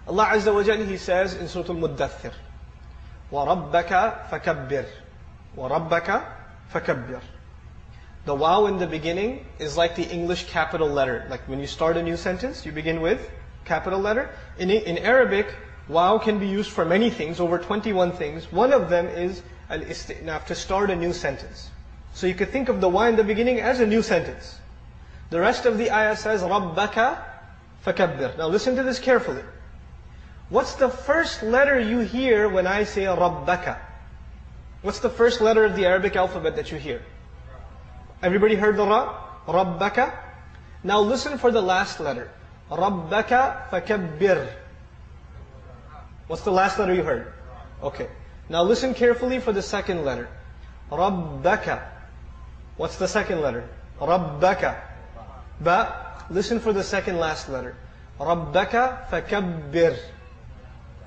Allah Azza wa Jalla, He says in Surah Al-Muddathir, وَرَبَّكَ فَكَبِّرْ وَرَبَّكَ فَكَبِّرْ. The waw in the beginning is like the English capital letter. Like when you start a new sentence, you begin with capital letter. In Arabic, waw can be used for many things, over 21 things. One of them is al-isti'naf, to start a new sentence. So you could think of the waw in the beginning as a new sentence. The rest of the ayah says, رَبَّكَ فَكَبِّرْ. Now listen to this carefully. What's the first letter you hear when I say رَبَّكَ? What's the first letter of the Arabic alphabet that you hear? Everybody heard the ra? رَبَّكَ. Now listen for the last letter. رَبَّكَ فَكَبِّرْ. What's the last letter you heard? Okay. Now listen carefully for the second letter. رَبَّكَ. What's the second letter? رَبَّكَ. Ba. Listen for the second last letter. رَبَّكَ فَكَبِّرْ.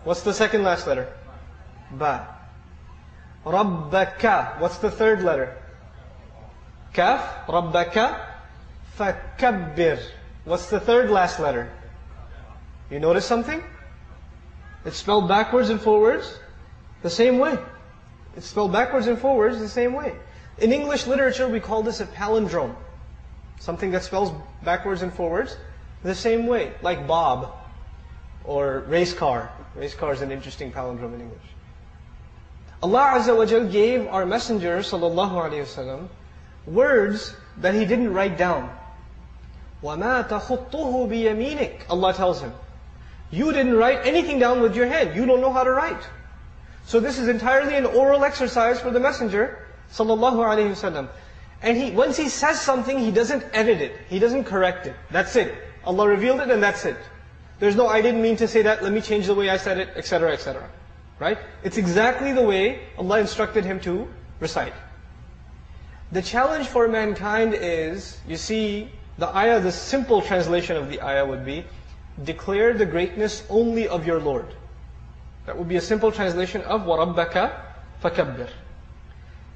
What's the second last letter? Ba. رَبَّكَ. What's the third letter? Kaf. رَبَّكَ فَكَبِّرْ. What's the third last letter? You notice something? It's spelled backwards and forwards the same way. It's spelled backwards and forwards the same way. In English literature, we call this a palindrome. Something that spells backwards and forwards the same way. Like Bob or race car. Race car is an interesting palindrome in English. Allah Azza wa Jal gave our Messenger sallallahu alaihi wasallam words that He didn't write down. وَمَا تَخُطُّهُ بِيَمِينِكَ. Allah tells him, you didn't write anything down with your hand. You don't know how to write. So this is entirely an oral exercise for the Messenger sallallahu alaihi wasallam. And once he says something, he doesn't edit it. He doesn't correct it. That's it. Allah revealed it and that's it. There's no, I didn't mean to say that, let me change the way I said it, etc., etc. Right? It's exactly the way Allah instructed him to recite. The challenge for mankind is, you see, the ayah, the simple translation of the ayah would be, declare the greatness only of your Lord. That would be a simple translation of وَرَبَّكَ فَكَبِّرْ.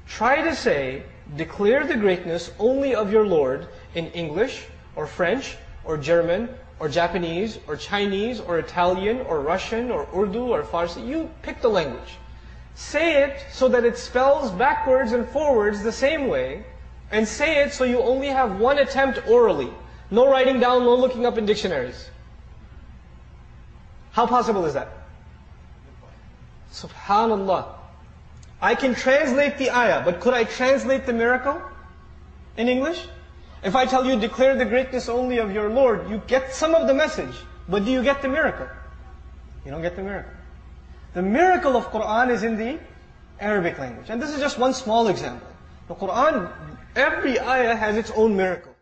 Try to say, declare the greatness only of your Lord in English, or French, or German, or Japanese, or Chinese, or Italian, or Russian, or Urdu, or Farsi. You pick the language. Say it so that it spells backwards and forwards the same way, and say it so you only have one attempt orally. No writing down, no looking up in dictionaries. How possible is that? Subhanallah. I can translate the ayah, but could I translate the miracle in English? If I tell you, declare the greatness only of your Lord, you get some of the message, but do you get the miracle? You don't get the miracle. The miracle of Qur'an is in the Arabic language. And this is just one small example. The Qur'an, every ayah has its own miracle.